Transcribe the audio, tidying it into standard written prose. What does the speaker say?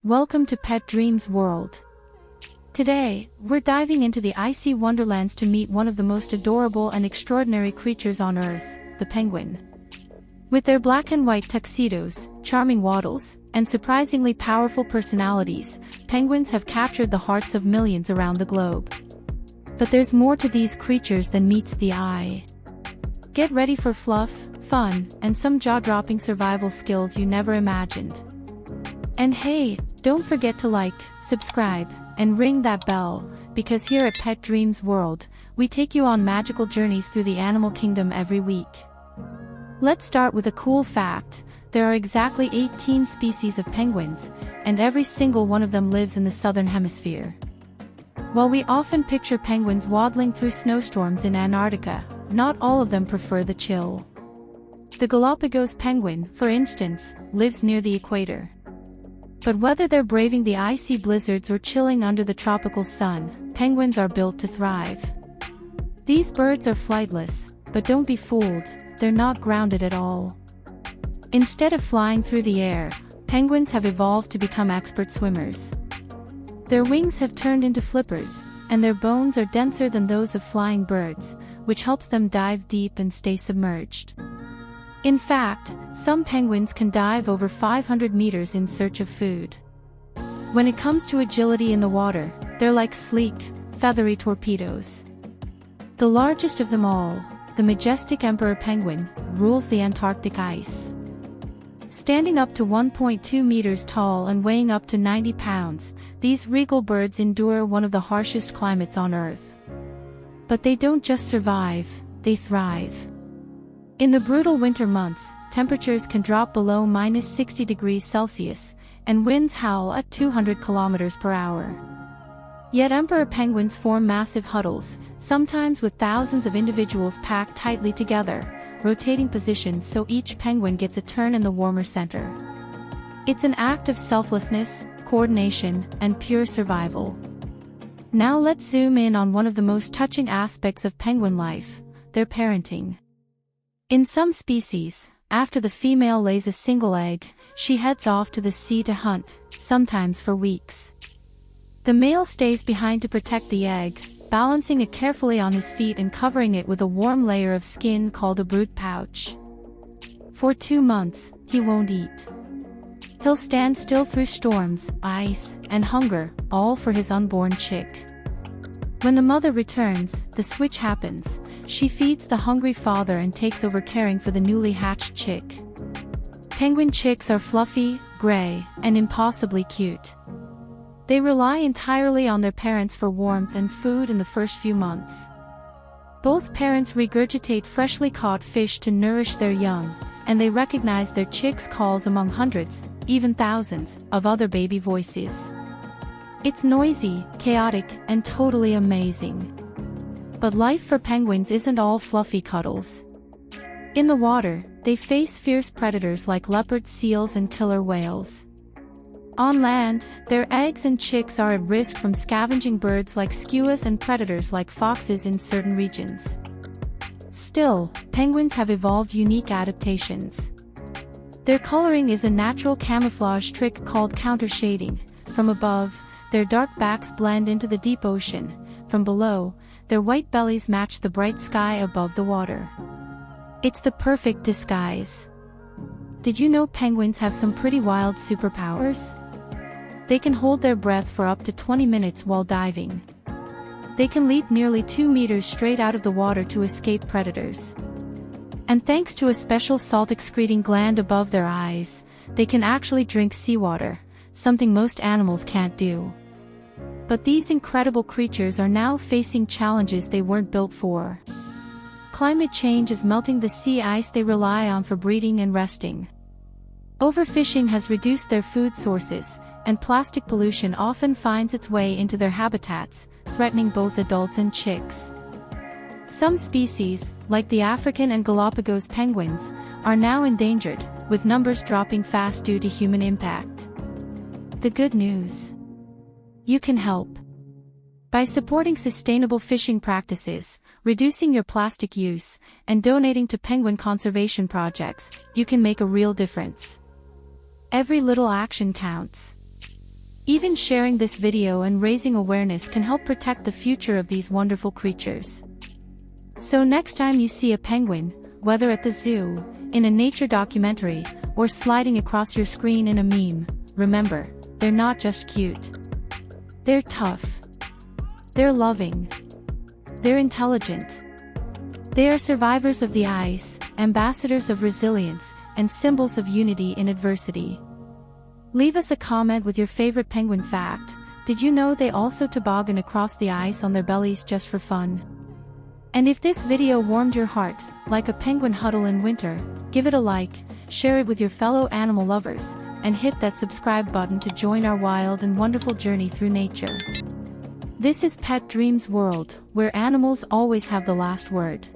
Welcome to Pet Dreams World. Today, we're diving into the icy wonderlands to meet one of the most adorable and extraordinary creatures on Earth, the penguin. With their black and white tuxedos, charming waddles, and surprisingly powerful personalities, penguins have captured the hearts of millions around the globe. But there's more to these creatures than meets the eye. Get ready for fluff, fun, and some jaw-dropping survival skills you never imagined. And hey, don't forget to like, subscribe, and ring that bell, because here at Pet Dreams World, we take you on magical journeys through the animal kingdom every week. Let's start with a cool fact. There are exactly 18 species of penguins, and every single one of them lives in the southern hemisphere. While we often picture penguins waddling through snowstorms in Antarctica, not all of them prefer the chill. The Galapagos penguin, for instance, lives near the equator. But whether they're braving the icy blizzards or chilling under the tropical sun, penguins are built to thrive. These birds are flightless, but don't be fooled, they're not grounded at all. Instead of flying through the air, penguins have evolved to become expert swimmers. Their wings have turned into flippers, and their bones are denser than those of flying birds, which helps them dive deep and stay submerged. In fact, some penguins can dive over 500 meters in search of food. When it comes to agility in the water, they're like sleek, feathery torpedoes. The largest of them all, the majestic emperor penguin, rules the Antarctic ice. Standing up to 1.2 meters tall and weighing up to 90 pounds, these regal birds endure one of the harshest climates on Earth. But they don't just survive, they thrive. In the brutal winter months, temperatures can drop below -60 degrees Celsius, and winds howl at 200 kilometers per hour. Yet emperor penguins form massive huddles, sometimes with thousands of individuals packed tightly together, rotating positions so each penguin gets a turn in the warmer center. It's an act of selflessness, coordination, and pure survival. Now let's zoom in on one of the most touching aspects of penguin life, their parenting. In some species, after the female lays a single egg, she heads off to the sea to hunt, sometimes for weeks. The male stays behind to protect the egg, balancing it carefully on his feet and covering it with a warm layer of skin called a brood pouch. For 2 months, he won't eat. He'll stand still through storms, ice, and hunger, all for his unborn chick. When the mother returns, the switch happens. She feeds the hungry father and takes over caring for the newly hatched chick. Penguin chicks are fluffy, gray, and impossibly cute. They rely entirely on their parents for warmth and food in the first few months. Both parents regurgitate freshly caught fish to nourish their young, and they recognize their chicks' calls among hundreds, even thousands, of other baby voices. It's noisy, chaotic, and totally amazing. But life for penguins isn't all fluffy cuddles. In the water, they face fierce predators like leopard seals and killer whales. On land, their eggs and chicks are at risk from scavenging birds like skuas and predators like foxes in certain regions. Still, penguins have evolved unique adaptations. Their coloring is a natural camouflage trick called countershading. From above, their dark backs blend into the deep ocean. From below, their white bellies match the bright sky above the water. It's the perfect disguise. Did you know penguins have some pretty wild superpowers? They can hold their breath for up to 20 minutes while diving. They can leap nearly 2 meters straight out of the water to escape predators. And thanks to a special salt-excreting gland above their eyes, they can actually drink seawater, something most animals can't do. But these incredible creatures are now facing challenges they weren't built for. Climate change is melting the sea ice they rely on for breeding and resting. Overfishing has reduced their food sources, and plastic pollution often finds its way into their habitats, threatening both adults and chicks. Some species, like the African and Galapagos penguins, are now endangered, with numbers dropping fast due to human impact. The good news: you can help. By supporting sustainable fishing practices, reducing your plastic use, and donating to penguin conservation projects, you can make a real difference. Every little action counts. Even sharing this video and raising awareness can help protect the future of these wonderful creatures. So next time you see a penguin, whether at the zoo, in a nature documentary, or sliding across your screen in a meme, remember, they're not just cute. They're tough. They're loving. They're intelligent. They are survivors of the ice, ambassadors of resilience, and symbols of unity in adversity. Leave us a comment with your favorite penguin fact. Did you know they also toboggan across the ice on their bellies just for fun? And if this video warmed your heart, like a penguin huddle in winter, give it a like, share it with your fellow animal lovers, and hit that subscribe button to join our wild and wonderful journey through nature. This is Pet Dreams World, where animals always have the last word.